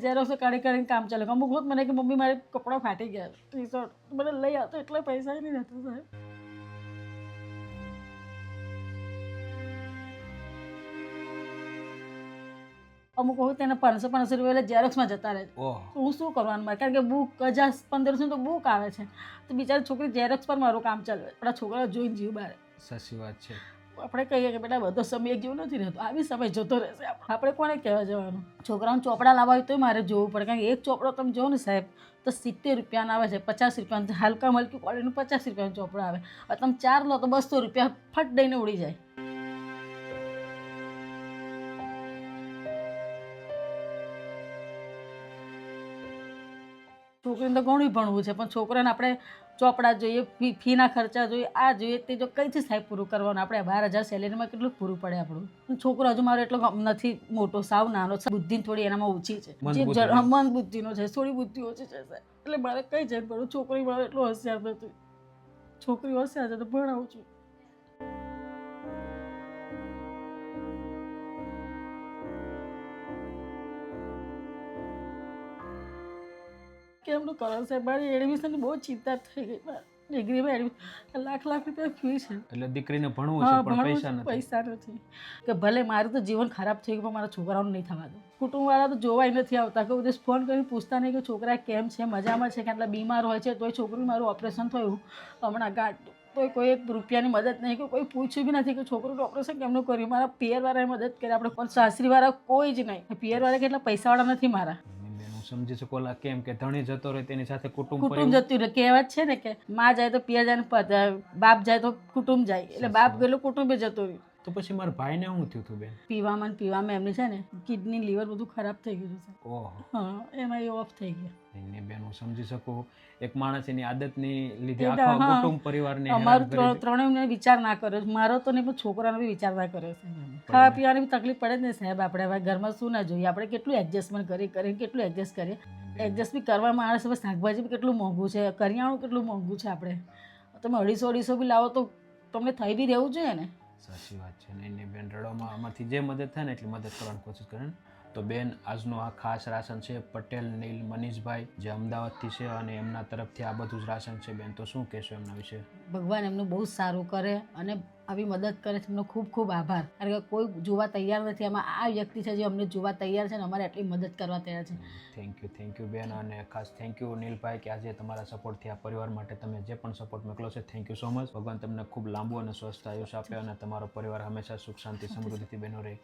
Xerox કાઢીને કામ ચાલે. અમુક વખત મને કે મમ્મી મારે કપડાં ફાટી ગયા ટી શર્ટ મને લઈ આવતો એટલે પૈસા નહીં રહેતો સાહેબ. અમુક વખત તેને 500 રૂપિયા ઝેરોક્સમાં જતા રહે. હું શું કરવાનું મારે, કારણ કે બુક 1000-1500 તો બુક આવે છે, તો બિચારી છોકરી ઝેરોક્સ પર મારું કામ ચાલે. આપણા છોકરા જોઈને જીવ બારે. સાચી વાત છે. આપણે કહીએ કે બેટા બધો સમય એક જેવું નથી રહેતો, આવી સમય જતો રહેશે. આપણે કોને કહેવા જવાનું? છોકરાઓને ચોપડા લાવવા હોય તો મારે જોવું પડે, કારણ કે એક ચોપડો તમે જો ને સાહેબ તો 70 રૂપિયાના આવે છે, 50 રૂપિયાનું હલકા મલકી ક્વોલિટીનું 50 રૂપિયાનું ચોપડો આવે. હવે તમે 4 લો તો 200 રૂપિયા ફટ દઈને ઉડી જાય. છોકરીને તો ઘણું ભણવું છે, પણ છોકરાને આપણે ચોપડા જોઈએ, ફીના ખર્ચા જોઈએ, આ જોઈએ તે જો કઈથી સાહેબ પૂરું કરવાનું? આપણે 12,000 સેલેરીમાં કેટલું પૂરું પડે આપણું? છોકરો હજુ મારો એટલો નથી મોટો, સાવ નાનો, બુદ્ધિ થોડી એનામાં ઓછી છે, જે મન બુદ્ધિનો છે, થોડી બુદ્ધિ ઓછી છે સાહેબ. એટલે મારે કઈ જાય પડું? છોકરી મારો એટલો હોશિયાર નથી. છોકરી હોશિયાર છે તો ભણાવું છું. કેમનું કરો સાહેબ? મારી એડમિશનની બહુ ચિંતા થઈ ગઈ. ડિગ્રીમાં એડમિશન લાખ રૂપિયા ફી છે. એટલે દીકરીને ભણવું છે પણ પૈસા નથી. કે ભલે મારું તો જીવન ખરાબ થઈ ગયું પણ મારા છોકરાઓને નહીં થવા દો. કુટુંબવાળા તો જોવાય નથી આવતા, કોઈ દિવસ ફોન કરીને પૂછતા નહીં કે છોકરા કેમ છે, મજામાં છે, કે આટલા બીમાર હોય છે. તોય છોકરું મારું ઓપરેશન થયું હમણાં ગાંઠ, તોય કોઈ 1 રૂપિયાની મદદ નહીં, કે કોઈ પૂછ્યું બી નથી કે છોકરીનું ઓપરેશન કેમનું કર્યું. મારા પિયરવાળાએ મદદ કરી, આપણે પણ સાસરીવાળા કોઈ જ નહીં. પિયરવાળા કેટલા પૈસાવાળા નથી મારા. સમજી શકો કેમ કે ધણી જતો રહે તેની સાથે કુટુંબ જતું રહે. કહેવત છે ને કે માં જાય તો પિયર જાય ને બાપ જાય તો કુટુંબ જાય. એટલે બાપ ગયેલો કુટુંબે જતો રહ્યું. તો પછી મારા ભાઈને શું થયું હતું બેન? પીવામાં એમની છે ને કિડની લીવર બધું ખરાબ થઈ ગયું છે. ઓહો. હા, એમાં એ ઓફ થઈ ગયા. નહીં બેન, હું સમજી શકું. એક માણસ એની આદતની લીધે આખા કુટુંબ પરિવારને અમારું ત્રણેયને વિચાર ના કર્યો. મારો તો નહીં પણ છોકરાનો બી વિચાર ના કર્યો છે. ખાવા પીવાની બી તકલીફ પડે જ ને સાહેબ. આપણે હવે ઘરમાં શું ના જોઈએ? આપણે કેટલું એડજસ્ટમેન્ટ કરી કેટલું એડજસ્ટ કરીએ. એડજસ્ટ બી કરવા માણસ. હવે શાકભાજી બી કેટલું મોંઘું છે, કરિયાણું કેટલું મોંઘું છે. આપણે તમે 250 બી લાવો તો તમને થઈ બી રહેવું જોઈએ ને. સાચી વાત છે. નહીં બેન, રડવામાં અમારથી જે મદદ થાય ને એટલી મદદ કરવાની કોશિશ કરે ને. તો બેન, આજનો આ ખાસ રાશન છે પટેલ નીલ મનીષભાઈ, જે અમદાવાદથી છે, અને એમના તરફથી આ બધું જ રાશન છે. બેન, તો શું કહેશો એમના વિશે? ભગવાન એમનું બહુ સારું કરે અને આવી મદદ કરે છે. એમનો ખૂબ ખૂબ આભાર. કારણ કે કોઈ જોવા તૈયાર નથી. એમાં આ વ્યક્તિ છે જે અમને જોવા તૈયાર છે ને અમારે આટલી મદદ કરવા તૈયાર છે. થેન્ક યુ બેન. અને ખાસ થેન્ક યુ નીલભાઈ કે આજે તમારા સપોર્ટથી આ પરિવાર માટે તમે જે પણ સપોર્ટ મોકલો છે, થેન્ક યુ સો મચ. ભગવાન તમને ખૂબ લાંબુ અને સ્વસ્થ આયુષ્ય આપે અને તમારો પરિવાર હંમેશા સુખ શાંતિ સમૃદ્ધિથી બન્યો રહે.